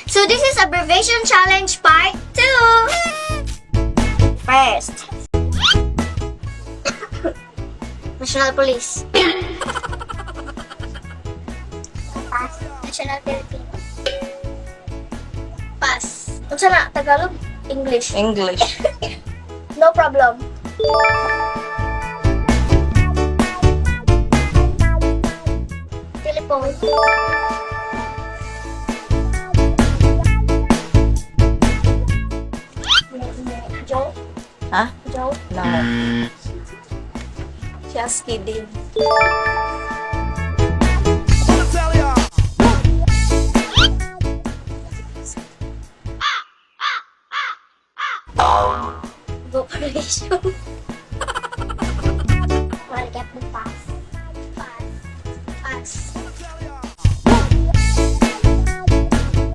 So this is abbreviation challenge part 2. First, National Police. Pass. National Philippines. Pass. Unsa na? Tagalog? English. English. No problem. Telephone. Joe? Ha? Joe? No. Just kidding. Abbreviation. Well, get the pass.